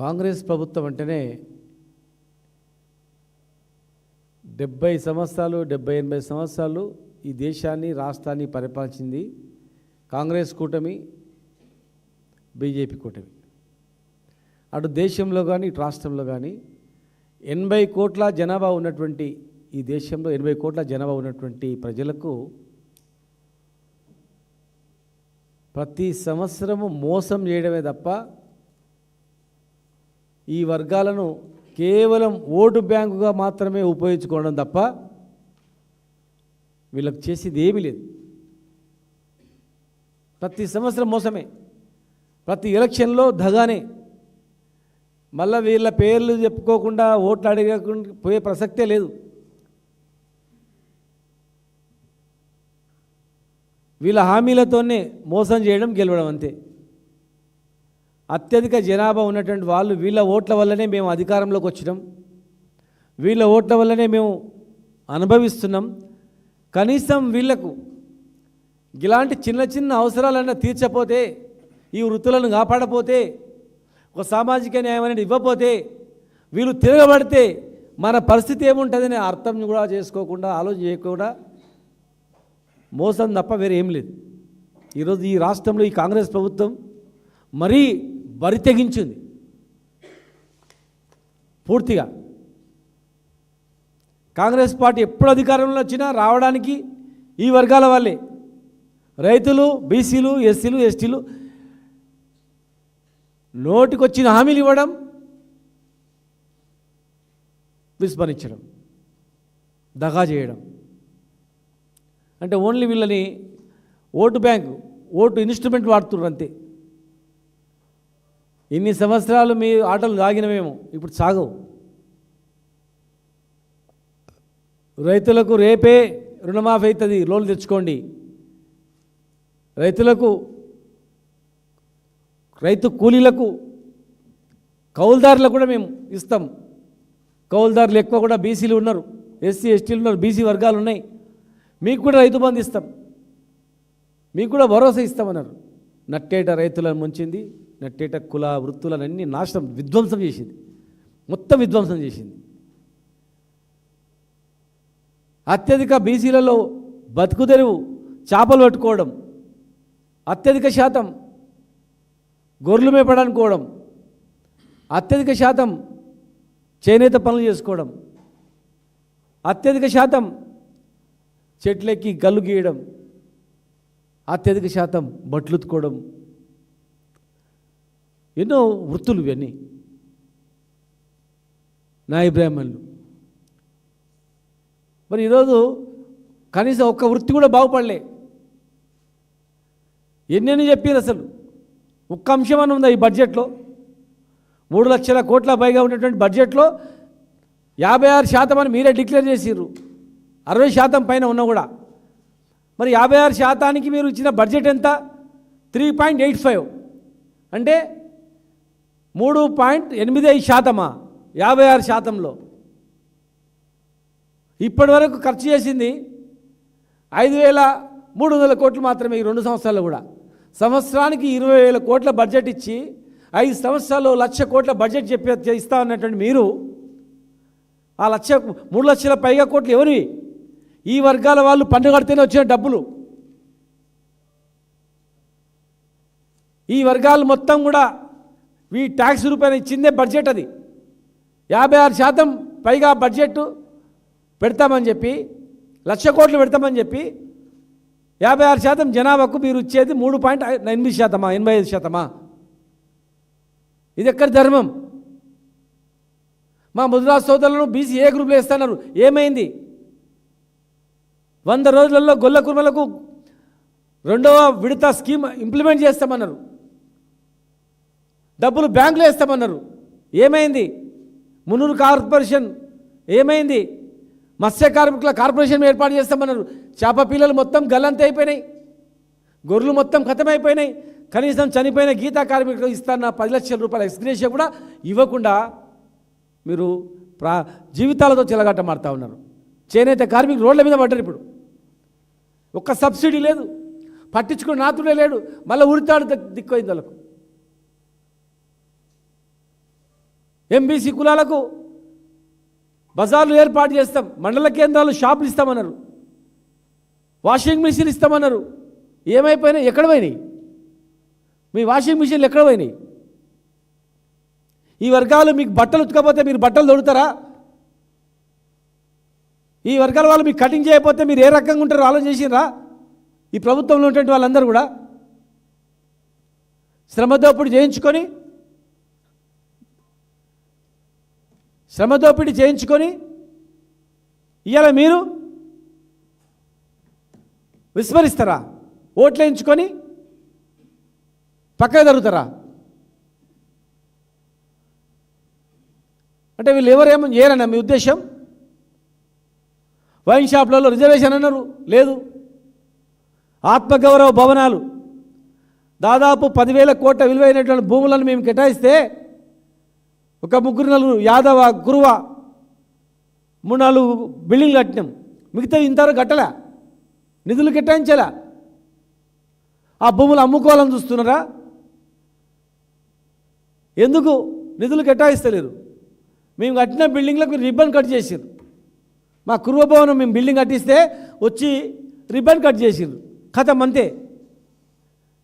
కాంగ్రెస్ ప్రభుత్వం అంటేనే 70 సంవత్సరాలు 80 సంవత్సరాలు ఈ దేశాన్ని రాష్ట్రాన్ని పరిపాలించింది కాంగ్రెస్ కూటమి బీజేపీ కూటమి. అటు దేశంలో కానీ ఇటు రాష్ట్రంలో కానీ 80 కోట్ల జనాభా ఉన్నటువంటి ఈ దేశంలో 80 కోట్ల జనాభా ఉన్నటువంటి ప్రజలకు ప్రతి సంవత్సరము మోసం చేయడమే తప్ప ఈ వర్గాలను కేవలం ఓటు బ్యాంకుగా మాత్రమే ఉపయోగించుకోవడం తప్ప వీళ్ళకి చేసేది ఏమీ లేదు. ప్రతి సంవత్సరం మోసమే, ప్రతి ఎలక్షన్లో దగానే. మళ్ళీ వీళ్ళ పేర్లు చెప్పుకోకుండా ఓట్లు అడగకుండా పోయే ప్రసక్తే లేదు. వీళ్ళ హామీలతోనే మోసం చేయడం, గెలవడం అంతే. అత్యధిక జనాభా ఉన్నటువంటి వాళ్ళు వీళ్ళ ఓట్ల వల్లనే మేము అధికారంలోకి వచ్చినాం, వీళ్ళ ఓట్ల వల్లనే మేము అనుభవిస్తున్నాం. కనీసం వీళ్లకు ఇలాంటి చిన్న చిన్న అవసరాలన్నా తీర్చపోతే, ఈ వృత్తులను కాపాడపోతే, ఒక సామాజిక న్యాయం అనేది ఇవ్వకపోతే, వీళ్ళు తిరగబడితే మన పరిస్థితి ఏముంటుందని అర్థం కూడా చేసుకోకుండా, ఆలోచన చేయకుండా మోసం తప్ప వేరే ఏం లేదు. ఈరోజు ఈ రాష్ట్రంలో ఈ కాంగ్రెస్ ప్రభుత్వం మరీ బరి తెగించింది పూర్తిగా. కాంగ్రెస్ పార్టీ ఎప్పుడు అధికారంలో వచ్చినా రావడానికి ఈ వర్గాల వాళ్ళే, రైతులు, బీసీలు, ఎస్సీలు, ఎస్టీలు నోటికొచ్చిన హామీలు ఇవ్వడం, విస్మరించడం, దగా చేయడం. అంటే ఓన్లీ వీళ్ళని ఓటు బ్యాంకు, ఓటు ఇన్స్ట్రుమెంట్ వాడుతున్నారు అంతే. ఇన్ని సంవత్సరాలు మీ ఆటలు సాగినవేమో ఇప్పుడు సాగవు. రైతులకు రేపే రుణమాఫీ అవుతుంది, లోన్లు తెచ్చుకోండి. రైతులకు, రైతు కూలీలకు, కౌలుదారులకు కూడా మేము ఇస్తాం. కౌలుదారులు ఎక్కువ కూడా బీసీలు ఉన్నారు, ఎస్సీ ఎస్టీలు ఉన్నారు, బీసీ వర్గాలు ఉన్నాయి. మీకు కూడా రైతు బంధు ఇస్తాం, మీకు కూడా భరోసా ఇస్తామన్నారు. నట్టేట రైతులను ముంచింది, నట్టేట కుల వృత్తులనన్నీ నాశనం, విధ్వంసం చేసింది, మొత్తం విధ్వంసం చేసింది. అత్యధిక బీసీలలో బతుకుదెరువు చేపలు పట్టుకోవడం, అత్యధిక శాతం గొర్రెలు మేపడానుకోవడం, అత్యధిక శాతం చేనేత పనులు చేసుకోవడం, అత్యధిక శాతం చెట్లెక్కి గల్లు గీయడం, అత్యధిక శాతం బట్టలు ఉతుకోవడం, ఎన్నో వృత్తులు ఇవన్నీ. నాయ బ్రాహ్మణులు. మరి ఈరోజు కనీసం ఒక్క వృత్తి కూడా బాగుపడలే. ఎన్నెన్ని చెప్పారు అసలు? ఒక్క అంశం అని ఉందా ఈ బడ్జెట్లో? 3 లక్షల కోట్ల పైగా ఉన్నటువంటి బడ్జెట్లో 56% అని మీరే డిక్లేర్ చేసిర్రు. 60% పైన ఉన్నా కూడా. మరి 56% మీరు ఇచ్చిన బడ్జెట్ ఎంత? 3.85. అంటే 3.85%. 56%లో ఇప్పటి వరకు ఖర్చు చేసింది 5,300 కోట్లు మాత్రమే. ఈ 2 సంవత్సరాల్లో కూడా సంవత్సరానికి 20,000 కోట్ల బడ్జెట్ ఇచ్చి 5 సంవత్సరాల్లో 1,00,000 కోట్ల బడ్జెట్ ఇస్తా ఉన్నటువంటి మీరు ఆ 3 లక్షల పైగా కోట్లు ఎవరివి? ఈ వర్గాల వాళ్ళు పన్ను కడితేనే వచ్చిన డబ్బులు. ఈ వర్గాలు మొత్తం కూడా ఈ ట్యాక్స్ రూపాయలు ఇచ్చిందే బడ్జెట్. అది 56% పైగా బడ్జెట్ పెడతామని చెప్పి, 1,00,000 కోట్లు పెడతామని చెప్పి 56% జనాభాకు మీరు ఇచ్చేది 3.8%, 85%. ఇది ఎక్కడ ధర్మం? మా ముదిరాజు సోదరులను బీసీ ఏ గ్రూప్లో వేస్తున్నారు, ఏమైంది? 100 రోజులలో గొల్ల కుర్మలకు 2వ విడత స్కీమ్ ఇంప్లిమెంట్ చేస్తామన్నారు, డబ్బులు బ్యాంకులో వేస్తామన్నారు, ఏమైంది? మున్నూరు కార్పొరేషన్ ఏమైంది? మత్స్య కార్మికుల కార్పొరేషన్ ఏర్పాటు చేస్తామన్నారు, చేప పిల్లలు మొత్తం గల్లంత అయిపోయినాయి, గొర్రెలు మొత్తం ఖతమైపోయినాయి. కనీసం చనిపోయిన గీతా కార్మికులకు ఇస్తాన్న 10 లక్షల రూపాయల ఎక్స్గ్రేషియా కూడా ఇవ్వకుండా మీరు జీవితాలతో చెలగాట మారుతూ ఉన్నారు. చేనేత కార్మికులు రోడ్ల మీద పడ్డారు. ఇప్పుడు ఒక్క సబ్సిడీ లేదు, పట్టించుకుని నాతుడే లేడు. మళ్ళీ ఉరితాడు దిక్కుపోయింది వాళ్ళకు. ఎంబీసీ కులాలకు బజార్లు ఏర్పాటు చేస్తాం, మండల కేంద్రాలు షాపులు ఇస్తామన్నారు, వాషింగ్ మిషన్ ఇస్తామన్నారు. ఏమైపోయినాయి? ఎక్కడ పోయినాయి మీ వాషింగ్ మిషన్లు? ఎక్కడ పోయినాయి? ఈ వర్గాలు మీకు బట్టలు ఉతకపోతే మీరు బట్టలు తొడుతారా? ఈ వర్గాల వాళ్ళు మీకు కటింగ్ చేయకపోతే మీరు ఏ రకంగా ఉంటారో ఆలోచన చేసినరా? ఈ ప్రభుత్వంలో ఉన్నటువంటి వాళ్ళందరూ కూడా శ్రమదోపిడీ చేయించుకొని ఇవాళ మీరు విస్మరిస్తారా? ఓట్లు వేయించుకొని పక్కన జరుగుతారా? అంటే వీళ్ళు ఎవరేమో చేయరన్నా మీ ఉద్దేశం? వైన్ షాప్లలో రిజర్వేషన్ అన్నారు, లేదు. ఆత్మగౌరవ భవనాలు దాదాపు 10,000 కోట్ల విలువైనటువంటి భూములను మేము కేటాయిస్తే ఒక 3-4 యాదవ కురువ 3-4 బిల్డింగ్లు కట్టినాం. మిగతా ఇంతవరకు కట్టలే, నిధులు కేటాయించలే. ఆ భూములు అమ్ముకోవాలని చూస్తున్నారా? ఎందుకు నిధులు కేటాయిస్తలేరు? మేము కట్టిన బిల్డింగ్లకు రిబ్బన్ కట్ చేసారు. మా కురువ భవనం మేము బిల్డింగ్ కట్టిస్తే వచ్చి రిబ్బన్ కట్ చేసారు. కథం అంతే.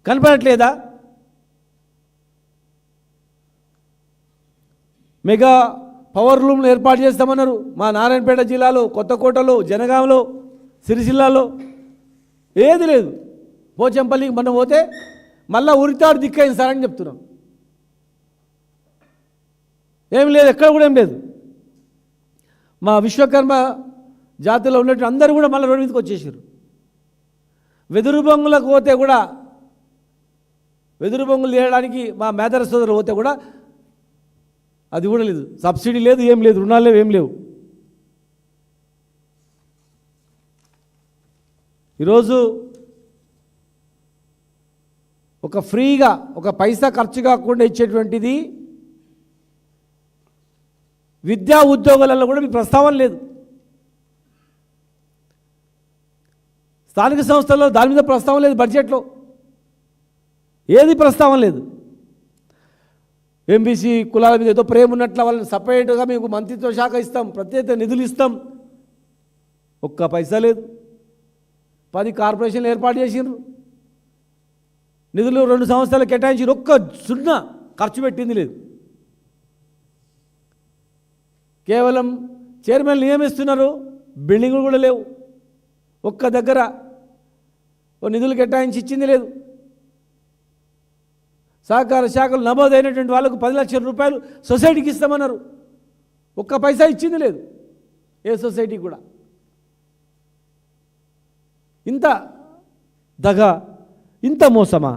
కనపడట్లేదా? మెగా పవర్ రూమ్లు ఏర్పాటు చేస్తామన్నారు మా నారాయణపేట జిల్లాలో, కొత్తకోటలో, జనగాంలో, సిరిసిల్లాలో. ఏది లేదు. పోచంపల్లికి మనం పోతే మళ్ళీ ఉరితాడు దిక్కైంది సార్ అని చెప్తున్నాం. ఏం లేదు, ఎక్కడ కూడా ఏం లేదు. మా విశ్వకర్మ జాతిలో ఉన్నట్టు అందరూ కూడా మళ్ళీ రోడ్డు మీదకి వచ్చేసారు. వెదురు బొంగులకు పోతే కూడా, వెదురు బొంగులు చేయడానికి మా మేదర సోదరులు పోతే కూడా అది కూడా లేదు. సబ్సిడీ లేదు, ఏం లేదు, రుణాలు లేవు, ఏం లేవు. ఈరోజు ఒక ఫ్రీగా ఒక పైసా ఖర్చు కాకుండా ఇచ్చేటువంటిది విద్యా ఉద్యోగాలలో కూడా మీ ప్రస్తావన లేదు. స్థానిక సంస్థల్లో దాని మీద ప్రస్తావన లేదు. బడ్జెట్లో ఏది ప్రస్తావన లేదు. ఎంబీసీ కులాల మీద ఏదో ప్రేమ ఉన్నట్ల వాళ్ళని సపరేట్గా మీకు మంత్రిత్వ శాఖ ఇస్తాం, ప్రత్యేక నిధులు ఇస్తాం. ఒక్క పైసా లేదు. 10 కార్పొరేషన్లు ఏర్పాటు చేసిండ్రు, నిధులు 2 సంవత్సరాలు కేటాయించి ఒక్క సున్నా ఖర్చు పెట్టింది లేదు. కేవలం చైర్మన్ నియమిస్తున్నారు, బిల్డింగులు కూడా లేవు. ఒక్క దగ్గర నిధులు కేటాయించి ఇచ్చింది లేదు. సహకార శాఖలు నమోదైనటువంటి వాళ్ళకు 10 లక్షల రూపాయలు సొసైటీకి ఇస్తామన్నారు, ఒక్క పైసా ఇచ్చింది లేదు ఏ సొసైటీ కూడా. ఇంత దగ, ఇంత మోసమా?